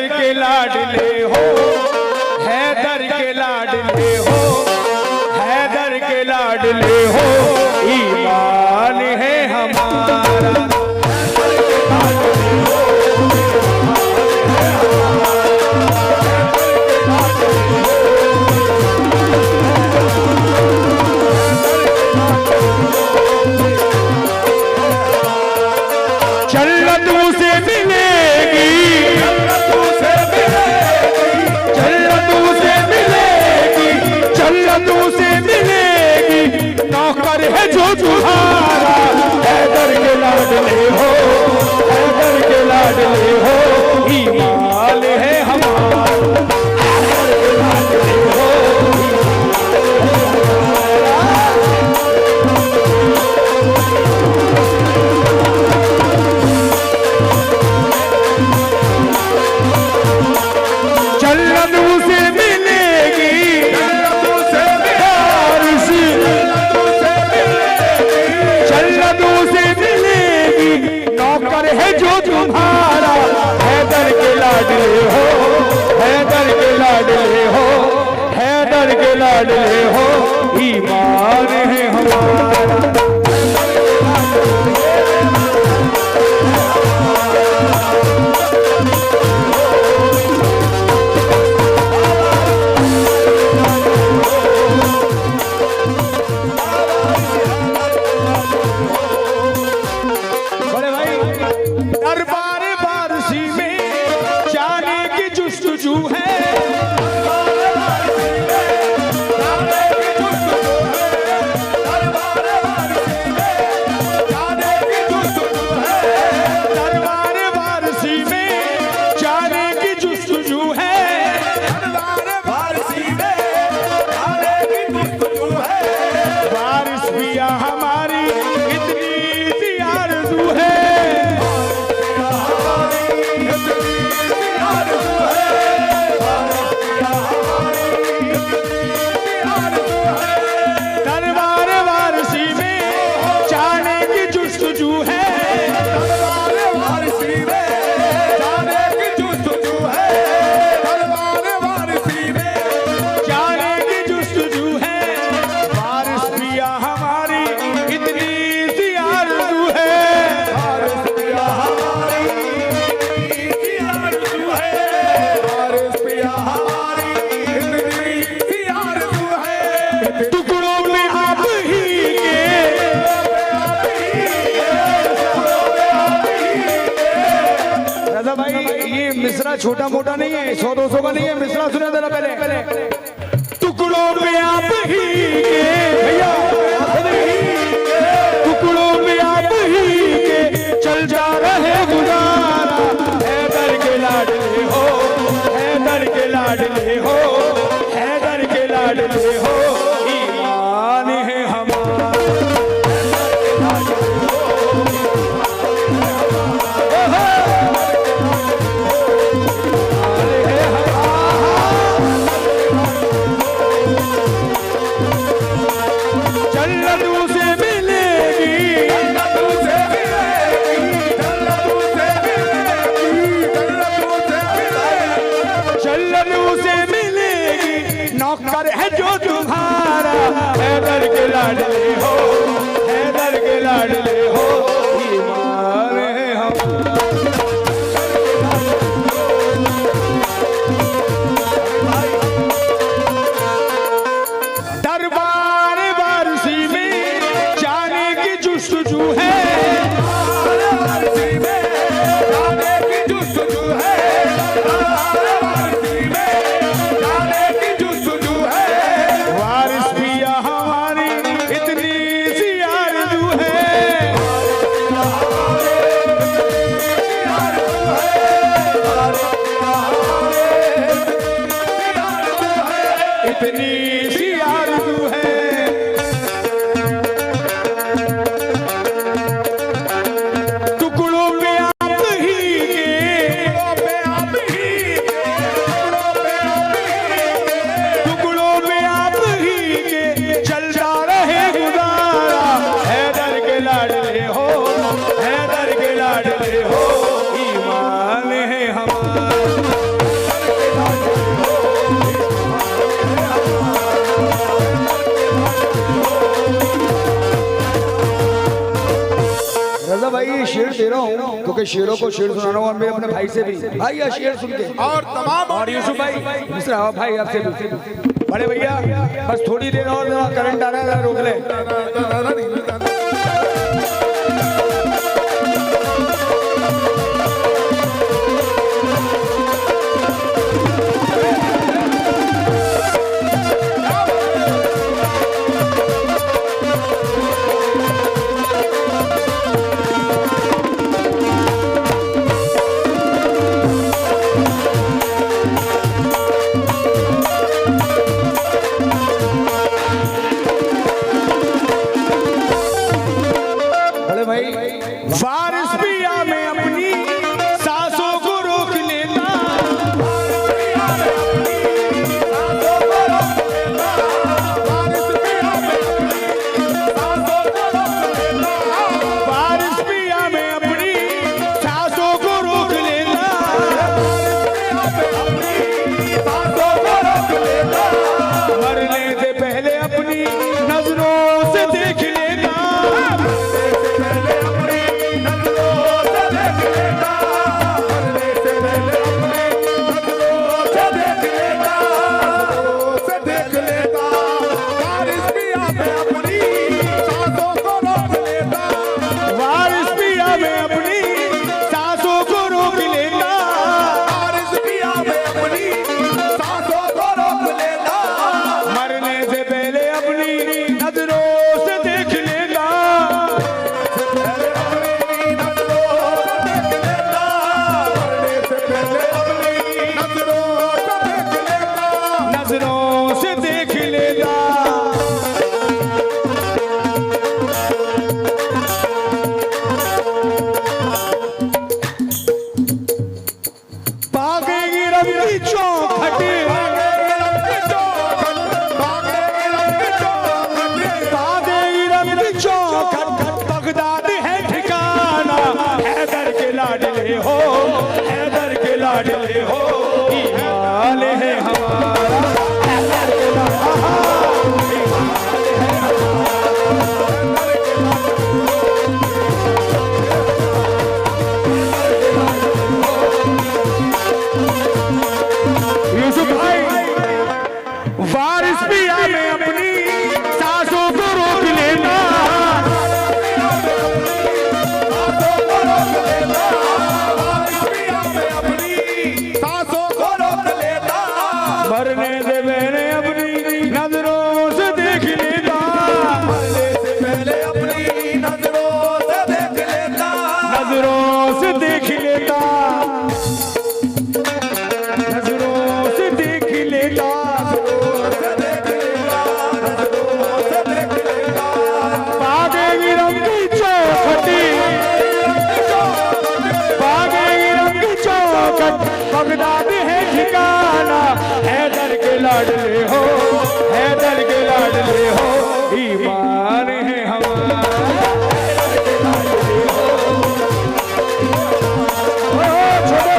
के लाडले हो, हैदर के लाडले हो, हैदर के लाडले हो, ईमान है हमारा। जन्नत उसे मिलेगी, जन्नत उसे मिलेगी, जन्नत उसे मिलेगी, जन्नत उसे मिलेगी, नौकर है जो तुम्हारा। हैदर के लाडले हो, हैदर के लाडले हो, ईमान है हमारा। हैदर के लाडले हो, जन्नत उसे मिलेगी, जन्नत उसे मिलेगी, जन्नत उसे मिलेगी, नौकर है जो तुम्हारा। हैदर के लाडले हो, हैदर के लाडले हो, हैदर के लाडले हो, ईमान है हमारा। दरबार वारसी में जाने की जुस्तजू है, दरबार वारसी में जाने की जुस्तजू है, दरबार वारसी में जाने की जुस्तजू है। वारिस पिया हमारी इतनी सी आरज़ू है, दरबार वारसी में जाने की जुस्तजू है, दरबार वारसी में जाने की जुस्तजू है, दरबार वारसी में जाने की जुस्तजू है। वारिस पिया हमारी इतनी सी आरज़ू है, वारिस पिया हमारी इतनी सी आरज़ू है, वारिस पिया हमारी इतनी सी आरज़ू है। टुकड़ों में आप ही के, राजा भाई ये मिसरा छोटा मोटा नहीं है, 100-200 का नहीं है, मिसरा सुना जरा पहले। टुकड़ों में आप ही के भैया, टुकड़ों में आप ही के चल जा रहे गुजारा। हैदर के लाडले हो, हैदर के लाडले हो, हैदर के लाडले हो, ईमान है हमारा। जन्नत उसे मिलेगी, जन्नत उसे मिलेगी, जन्नत उसे मिलेगी, जन्नत उसे मिलेगी, जन्नत उसे मिलेगी, नौकर है जो तुम्हारा। हैदर के लाडले हो, हैदर के लाडले हो, ईमान है हमारा। दरबार वारसी में जाने की जुस्तजू है, दरबार वारसी में जाने की जुस्तजू है, दरबार वारसी में जाने की जुस्तजू है। वारिस पिया हमारी इतनी सी आरज़ू है, इतनी सी आरज़ू है। टुकड़ों में आप ही के, टुकड़ों में आप ही के चल जा रहे गुजारा। हैदर के लाडले हो, हैदर के लाडले हो, ईमान है हमारा। शेर दे रहा हूँ क्योंकि शेरों को शेर सुनाना हुआ मेरे अपने भाई से भी। भाई या शेर सुन के और तमाम और यूसुफ भाई मिश्रा भाई आपसे भी बड़े भैया बस थोड़ी देर और करंट आ रहा है रोक ले। वारिस पिया में अपनी सांसों को रोक लेता, वारिस पिया में अपनी सांसों को रोक लेता, मरने से पहले अपनी नजरों से देख लेता, लाडले हो हैदर के लाडले हो ईमान है हमारा हैदर के लाडले यूसुफ भाई वारिस पिया में अपनी सांसों को रोक लेना, मरने से पहले अपनी नजरों से देख लेता, मरने से पहले अपनी नजरों से देख लेता, नजरों से देख लेता, नजरों से देख लेता, पागेगी रंग की चौखटी, पागेगी रंग की चौखट, बगदाद है ठिकाना, हैदर के लाडले हो हैदर के लाडले हो ईमान है हमारा हैदर के लाडले हो छोड़ो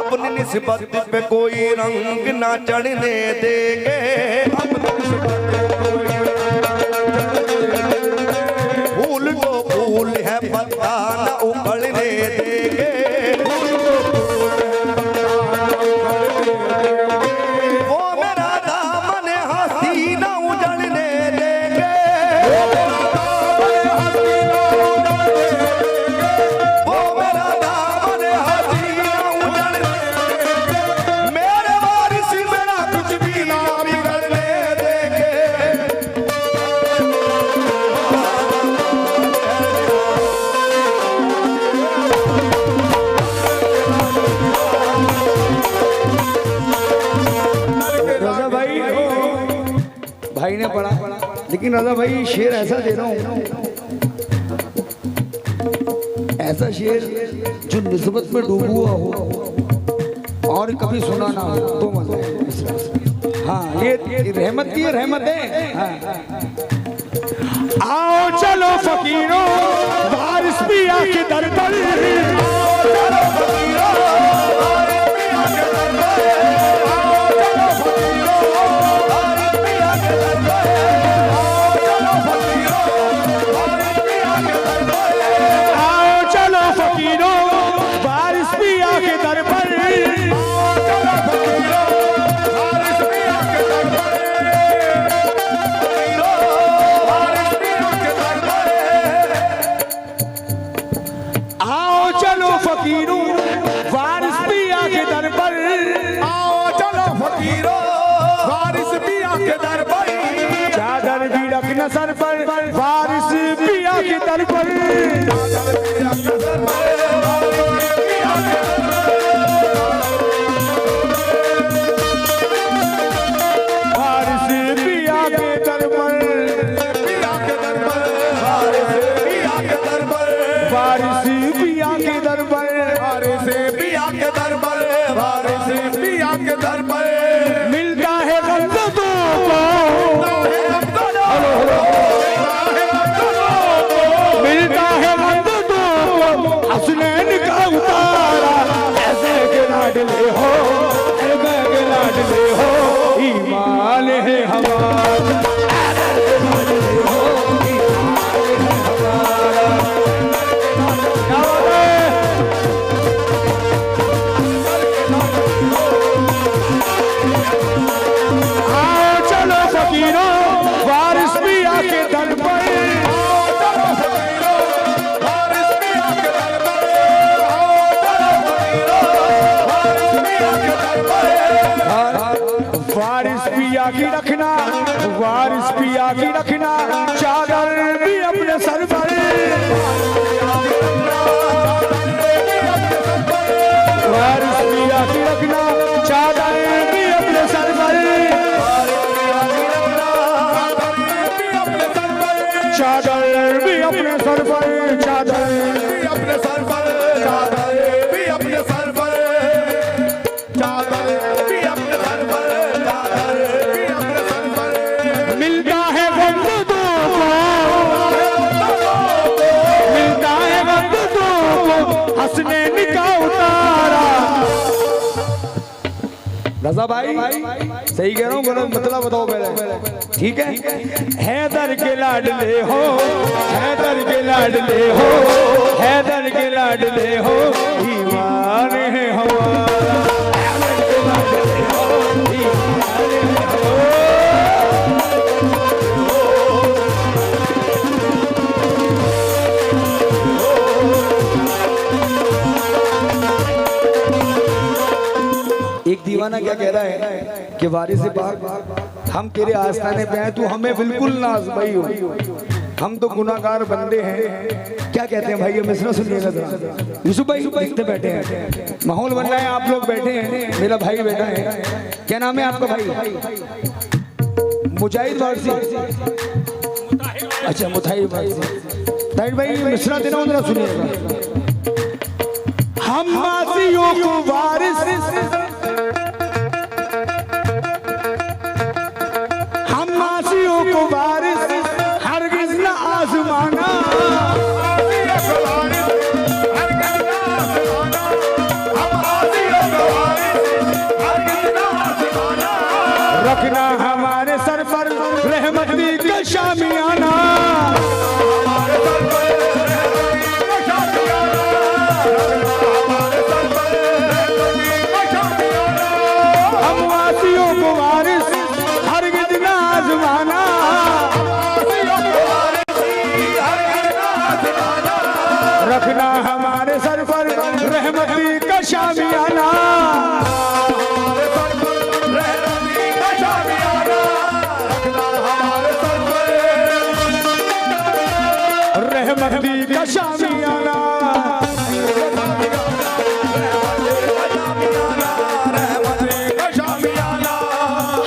अपनी निस्बत पे कोई रंग ना चढ़ने देंगे, फूल तो फूल है पत्ता न उखड़ने देंगे, वो मेरा दामन हंसी न उजड़ने देंगे, वो मेरा दामन हंसी न उजड़ने देंगे, मेरे वारिस मेरा कुछ भी ना बिगड़ने देंगे। रजा भाई भाई ने पढ़ा, लेकिन रजा भाई शेर ऐसा दे रहा हूँ, ऐसा शेर जो निस्बत में डूबा हुआ हो और कभी सुना ना हो तो मजा है। हाँ ये रहमत की रहमत है। हाँ। आओ चलो फकीरों वारिस पिया के दर पर, सर पर वारिस पिया के दर पर वारिस पिया के दर पर वारिस पिया के दर पर मिलता है गंदों को मिलता है गंदों को हसनैन का उतारा ऐसे के लाडले हो ऐसे के लाडले हो ईमान है हमारा ऐसे के लाडले हो ईमान है हमारा क्या बात है आओ चलो फकीरों वारिस भी आके दर पर वारिस पिया की रखना वारिस पिया की रखना चादर भी अपने सर पर वारिस पिया की रखना चादर भी अपने सर पर चादर भी अपने सर पर चादर भी अपने सर पर चादर भी अपने सर पर चादर भी अपने सर पर मिलता है बंदों को मिलता है बंदों को हसनैन का उतारा रजा भाई सही कह रहा हूँ गलत मतलब बताओ पहले ठीक है हैदर के लाडले हो हैदर के लाडले हो हैदर के लाडले हो ईमान है हमारा हैदर के लाडले हो ईमान है हमारा एक दीवाना क्या कह रहा है कि वारिस पाक हम तेरे आस्थाने पे हैं तू हमें बिल्कुल ना आज़माई हो हम तो गुनाहगार बंदे हैं क्या कहते हैं भाई ये मिसरा सुनिएगा जरा यूसुफ भाई देखते बैठे हैं माहौल बन रहा है आप लोग बैठे हैं मेरा भाई बैठा है क्या नाम है आपका भाई मुजाहिद वारसी अच्छा मुताहिर वारसी ताहिर भाई मिसरा देना जरा सुनिएगा हम मासियों को वारिस को वारिस हरगिज़ न आज़माना रखना हमारे सर पर रहमती का शामियाना हम वासियों को वारिस हरगिज़ न आज़माना रखना हमारे सर पर रहमती का शामियाना रहमती का शामियाना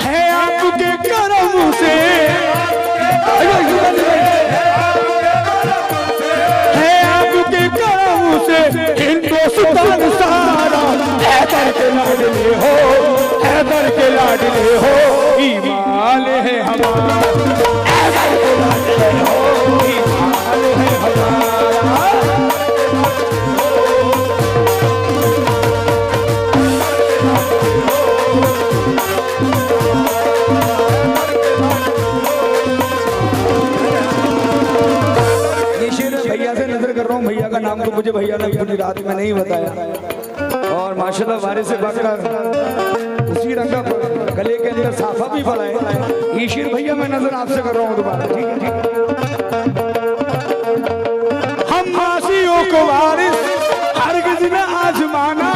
है आपके करम से हिंदुस्तान सारा हैदर के लाडले हो हैदर के लाडले हो ईमान है हमारा हैदर के लाडले हो ईमान है हमारा का नाम तो मुझे भैया ने पूरी रात में नहीं बताया। और माशाल्लाह वारिस से बककर उसी रंग का गले के अंदर साफा भी पड़ा है। ईशिर भैया मैं नजर आपसे कर रहा हूँ दोबारा, ठीक है ठीक है। हम आसियों को वारिस हरगिज़ न आजमाना,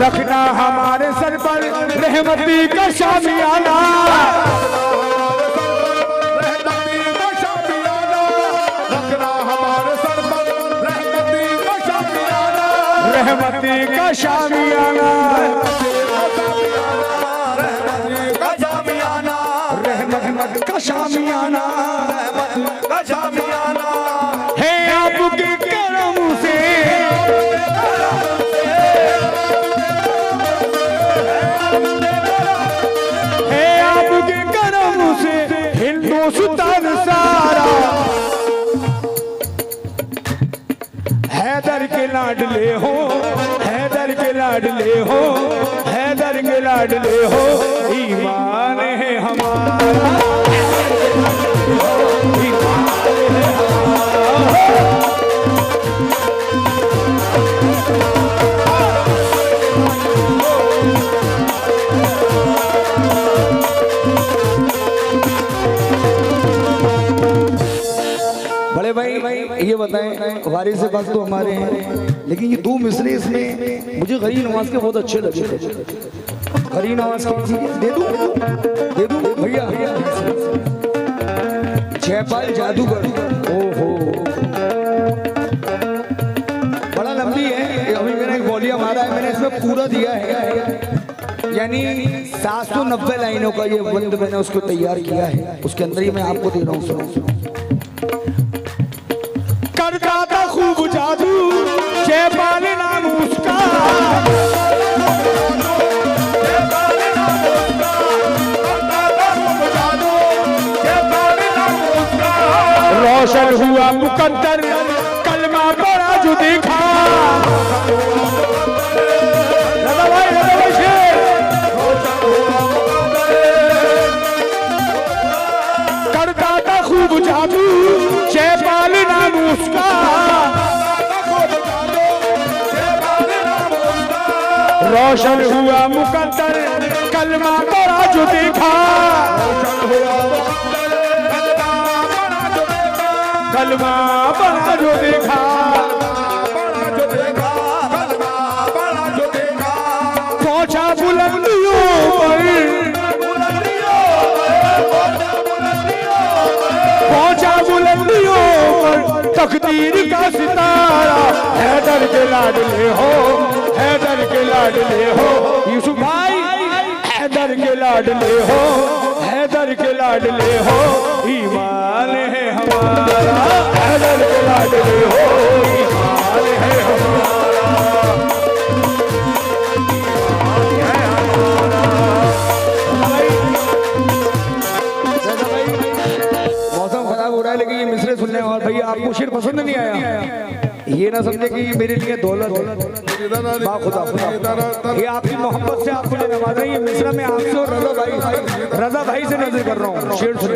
रखना हमारे सर पर रहमती का शामियाना, रखना हमारे सर पर रहमती का शामियाना, रहमती का शामियाना, रहमत का शामियाना, का शामियाना है आपके करम से, है आपके करम से हिंदुस्तान सारा हैदर के लाडले हो, हैदर के लाडले हो, हैदर के लाडले हो, ईमान है हमारा, ईमान है हमारा। बड़े भाई ये बताएं, वारिस से बात तो हमारे हैं, लेकिन ये दो मिसरे इसमें मुझे गरीब नवाज के बहुत अच्छे लगे। गरीब नवाज के दे दूं भैया, जयपाल जादूगर, ओहो बड़ा लंबी है। अभी मैंने एक बोलिया मारा है, मैंने इसमें पूरा दिया है, यानी 790 लाइनों का ये बंद मैंने उसको तैयार किया है। उसके अंदर ही मैं आपको दे रहा हूँ, सुनो। करता था खूब जादू जयपाल नाम उसका, रोशन हुआ मुकद्दर कलमा पड़ा जो देखा, करता था खूब जादू जयपाल नाम उसका, रोशन हुआ मुकद्दर कलमा पड़ा जो देखा, कलमा पड़ा जो देखा, पहुंचा बुलंदियों पर, पहुंचा बुलंदियों पर तकदीर का सितारा, हैदर के लाडले हो, हैदर के लाडले हो, यूसुफ भाई हैदर के लाडले हो, हैदर के लाडले हो, ईमान है हमारा, हैदर के लाडले हो, ईमान है हमारा। मौसम खराब हो रहा है, लेकिन ये मिसरे सुनने और भैया आपको शेर पसंद नहीं आया, ये ना समझे कि मेरे लिए दौलत है, खुदा ये आपकी मोहब्बत से आपको नवाज रही है। मिश्रा में आपसे और रजा भाई से नजर कर रहा हूँ, शेर सुन।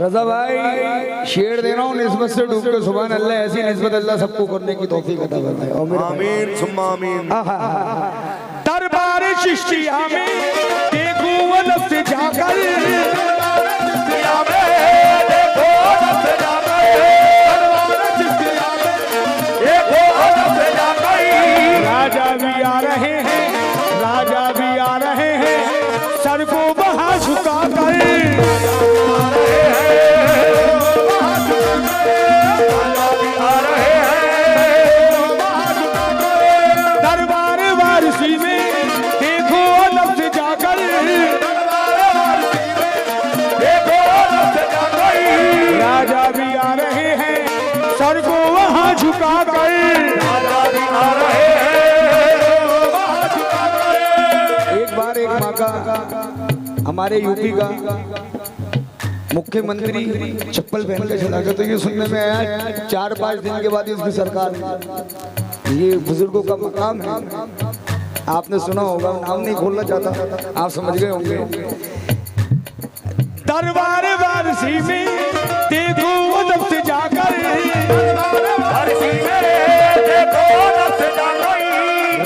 रजा भाई शेर दे रहा हूँ निस्बत से डूब के, सुभान अल्लाह, ऐसी निस्बत अल्लाह सबको करने की तौफीक अता फरमाए, आमीन सुम्मा आमीन। दरबार चिश्तिया में देखो वलब से जाकर, राजा भी आ रहे हैं, राजा भी आ रहे हैं, सर को बहा झुका कर, दरबार वारिस हमारे यूपी का मुख्यमंत्री चप्पल पहन के चला गया, तो ये सुनने में आया 4-5 दिन के बाद उसकी सरकार, ये बुजुर्गों का मकाम है, आपने सुना होगा, नाम नहीं खोलना चाहता, आप समझ गए होंगे। दरबार वारसी में देखो अदब से जाकर,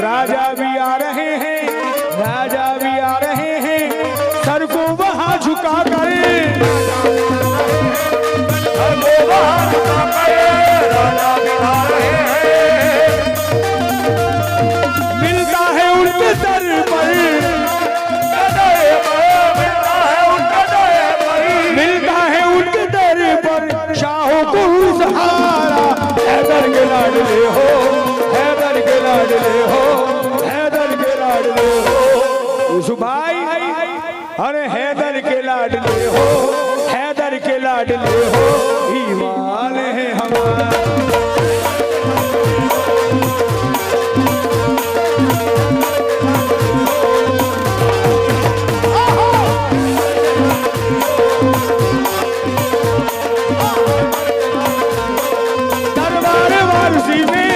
राजा भी आ रहे हैं, राजा भी आ रहे हैं, सर को वहां झुका कर, मिलता है उनके सर पर, मिलता है उनके दर पर शाहों को सहारा। हैदर के लाडले हो, हैदर के लाडले हो, हैदर के लाडले हो यूसुफ भाई, अरे हैदर के लाडले हो, हैदर के लाडले हो, ईमान है हमारा। दरबार वारसी में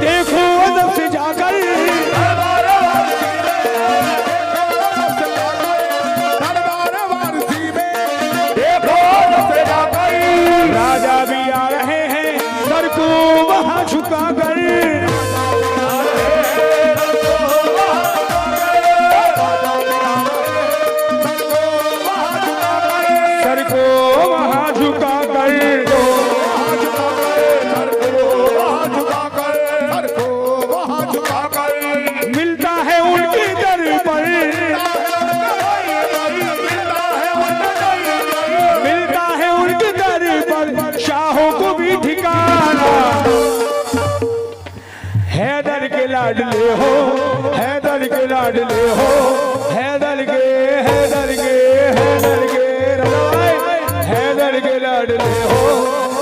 देखो अदब से जाकर, राजा भी आ रहे हैं, सर को वहां झुका कर, सर को वहां झुका कर, मिलता है उनके दर पर, मिलता है उनके दर पर शाहों को भी ठिकाना। हैदर के लाडले हो, हैदर के लाडले हो, हैदर के, हैदर के, हैदर के हैदर के लाडले हो,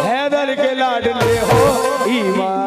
हैदर के लाडले हो, ईमान